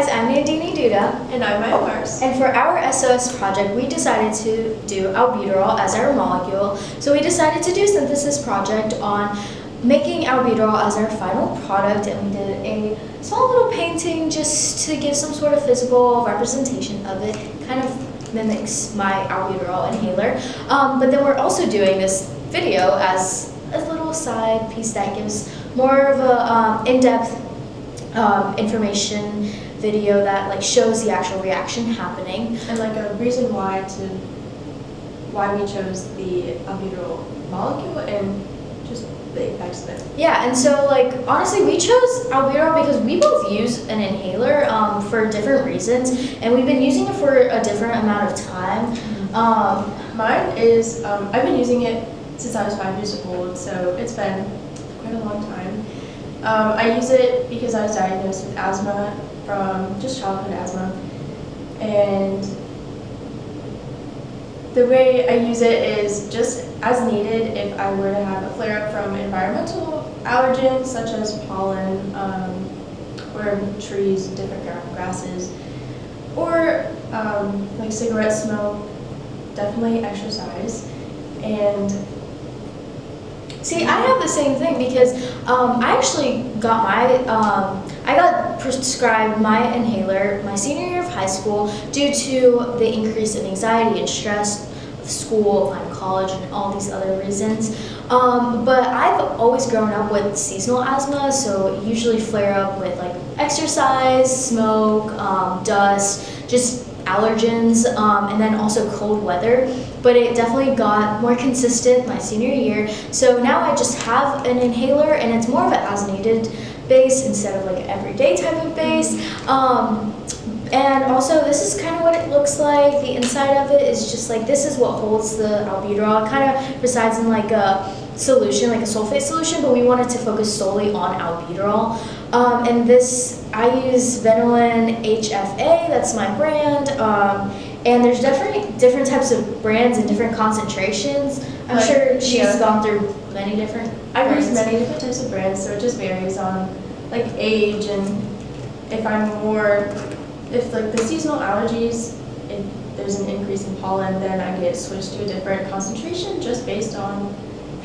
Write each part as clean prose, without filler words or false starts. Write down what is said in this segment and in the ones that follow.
guys, I'm Nandini Dutta. And I'm Maya Mars. And for our SOS project, we decided to do albuterol as our molecule. So we decided to do a synthesis project on making albuterol as our final product, and we did a small little painting just to give some sort of physical representation of it. Kind of mimics my albuterol inhaler. But then we're also doing this video as a little side piece that gives more of a in-depth information video that shows the actual reaction happening, and a reason why we chose the albuterol molecule and just the effects of it. Yeah, and so honestly, we chose albuterol because we both use an inhaler for different reasons, and we've been using it for a different amount of time. Mine is I've been using it since I was 5 years old, so it's been quite a long time. I use it because I was diagnosed with asthma from just childhood asthma, and the way I use it is just as needed if I were to have a flare-up from environmental allergens such as pollen, or trees, different grasses, or cigarette smoke, definitely exercise, and see, I have the same thing because I actually got I got prescribed my inhaler my senior year of high school due to the increase in anxiety and stress of school, of college, and all these other reasons. But I've always grown up with seasonal asthma, so usually flare up with exercise, smoke, dust, just allergens, and then also cold weather. But it definitely got more consistent my senior year. So now I just have an inhaler, and it's more of an as-needed base instead of an everyday type of base. And also, this is kind of what it looks like. The inside of it is just this is what holds the albuterol. It kind of resides in a solution, a sulfate solution, but we wanted to focus solely on albuterol. And this, I use Ventolin HFA, that's my brand. And there's definitely different types of brands and different concentrations. I'm sure she's gone through many different I've used many different types of brands, so it just varies on age, and if the seasonal allergies, if there's an increase in pollen, then I get switched to a different concentration just based on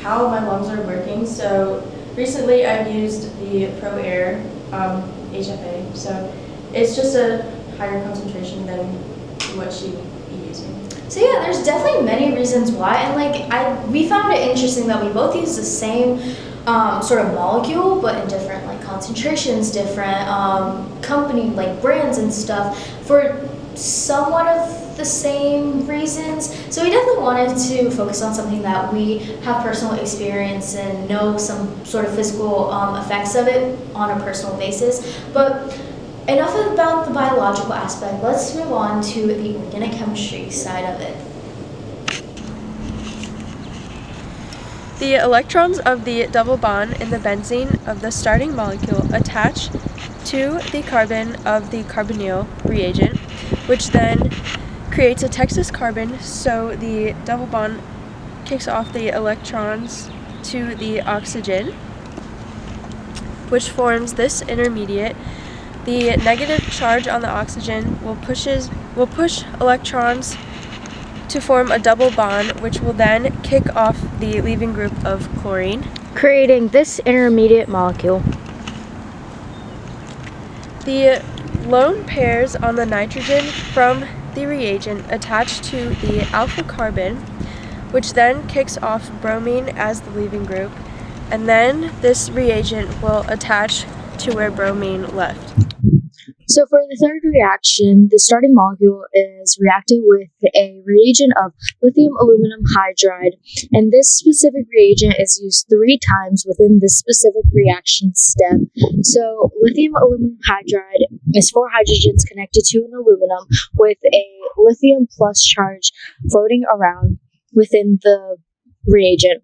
how my lungs are working. So recently I've used the Pro Air HFA, so it's just a higher concentration than what she would be using. So yeah, there's definitely many reasons why, and we found it interesting that we both use the same sort of molecule, but in different concentrations, different company brands and stuff for somewhat of the same reasons. So we definitely wanted to focus on something that we have personal experience and know some sort of physical effects of it on a personal basis. But enough about the biological aspect. Let's move on to the organic chemistry side of it. The electrons of the double bond in the benzene of the starting molecule attach to the carbon of the carbonyl reagent, which then creates a Texas carbon, so the double bond kicks off the electrons to the oxygen, which forms this intermediate. The negative charge on the oxygen will push electrons to form a double bond, which will then kick off the leaving group of chlorine, creating this intermediate molecule. The lone pairs on the nitrogen from the reagent attach to the alpha carbon, which then kicks off bromine as the leaving group, and then this reagent will attach to where bromine left. So for the third reaction, the starting molecule is reacted with a reagent of lithium aluminum hydride, and this specific reagent is used 3 times within this specific reaction step. So lithium aluminum hydride is 4 hydrogens connected to an aluminum with a lithium plus charge floating around within the reagent.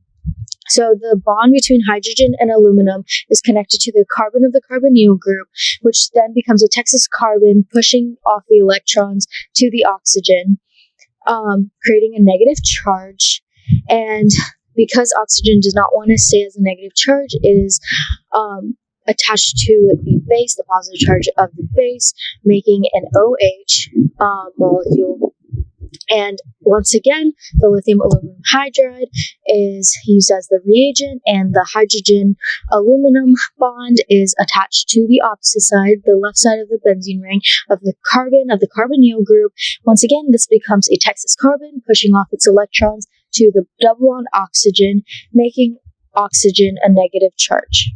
So the bond between hydrogen and aluminum is connected to the carbon of the carbonyl group, which then becomes a Texas carbon, pushing off the electrons to the oxygen, creating a negative charge. And because oxygen does not want to stay as a negative charge, it is attached to the base, the positive charge of the base, making an OH molecule. And once again, the lithium aluminum hydride is used as the reagent, and the hydrogen aluminum bond is attached to the opposite side, the left side of the benzene ring of the carbonyl group. Once again, this becomes a Texas carbon, pushing off its electrons to the double bond oxygen, making oxygen a negative charge.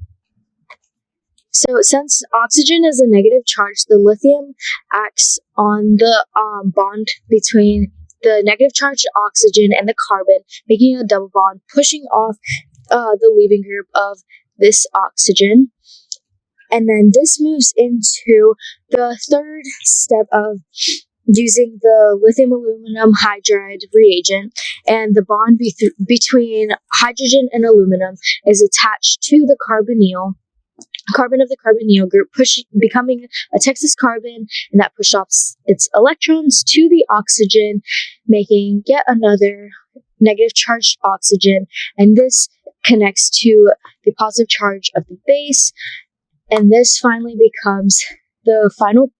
So since oxygen is a negative charge, the lithium acts on the bond between the negative charged oxygen and the carbon, making a double bond, pushing off the leaving group of this oxygen. And then this moves into the third step of using the lithium aluminum hydride reagent, and the bond between hydrogen and aluminum is attached to the carbon of the carbonyl group, becoming a Texas carbon, and that pushes off its electrons to the oxygen, making yet another negative charged oxygen, and this connects to the positive charge of the base, and this finally becomes the final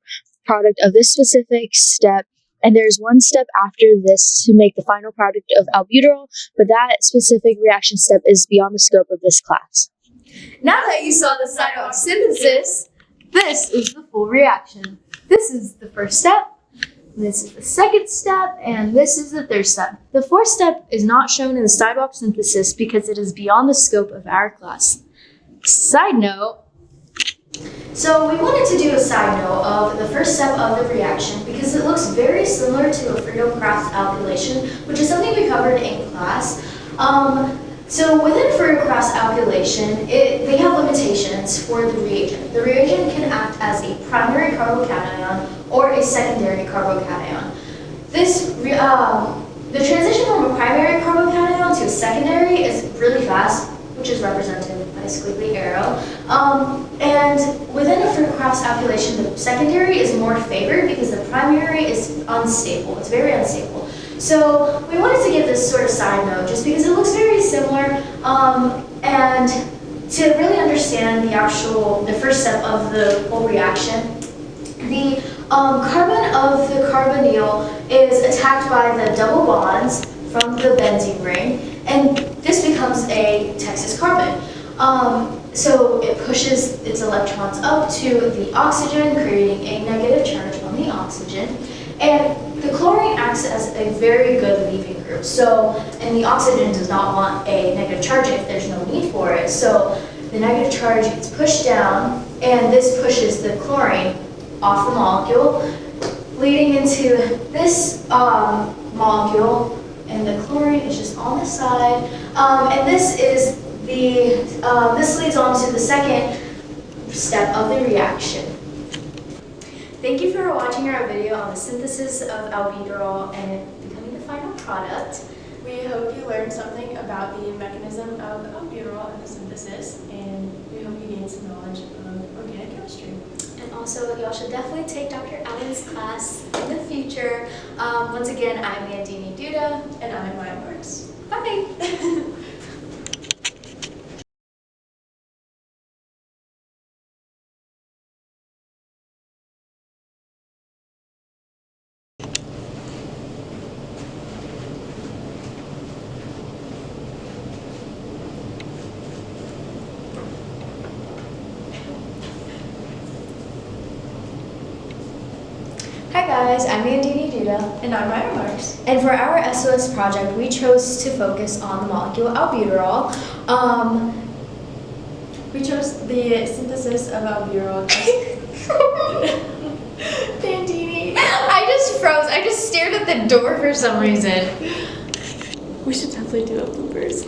product of this specific step. And there's one step after this to make the final product of albuterol, but that specific reaction step is beyond the scope of this class. Now that you saw the Sidewalk synthesis, this is the full reaction. This is the first step, this is the second step, and this is the third step. The fourth step is not shown in the Sidewalk synthesis because it is beyond the scope of our class. Side note, so we wanted to do a side note of the first step of the reaction because it looks very similar to a Friedel-Crafts alkylation, which is something we covered in class. So within Friedel-Crafts alkylation, they have limitations for the reagent. The reagent can act as a primary carbocation or a secondary carbocation. The transition from a primary carbocation to a secondary is really fast, which is represented by a squiggly arrow. And within a Friedel-Crafts alkylation, the secondary is more favored because the primary is unstable. It's very unstable. So we wanted to give this sort of side note just because it looks very similar, and to really understand the first step of the whole reaction, the carbon of the carbonyl is attacked by the double bonds from the benzene ring, and this becomes a Texas carbon. So it pushes its electrons up to the oxygen, creating a negative charge on the oxygen. And the chlorine acts as a very good leaving group. And the oxygen does not want a negative charge if there's no need for it. So the negative charge gets pushed down, and this pushes the chlorine off the molecule, leading into this molecule, and the chlorine is just on the side. And this leads on to the second step of the reaction. Thank you for watching our video on the synthesis of albuterol and it becoming the final product. We hope you learned something about the mechanism of albuterol and the synthesis, and we hope you gained some knowledge of organic chemistry. And also, y'all should definitely take Dr. Allen's class in the future. Once again, I'm Nandini Dutta. And I'm Maya Marks. Bye! Hi guys, I'm Nandini Dutta. And I'm Maya Marks. And for our SOS project, we chose to focus on the molecule albuterol. We chose the synthesis of albuterol. Nandini, I just froze. I just stared at the door for some reason. We should definitely do a bloopers.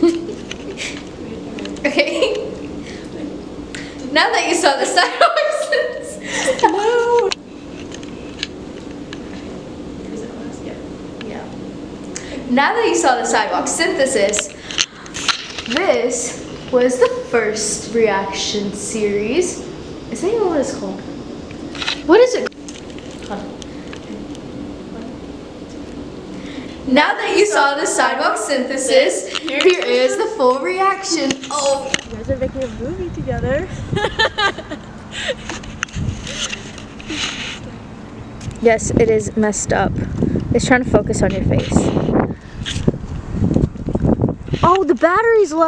Okay. Now that you saw the sidewalks. No. Now that you saw the sidewalk synthesis, this was the first reaction series. Is that even what it's called? What is it? Now that you saw the sidewalk synthesis, here is the full reaction. Oh, You guys are making a movie together. Yes, it is messed up. It's trying to focus on your face. Oh, the battery's low.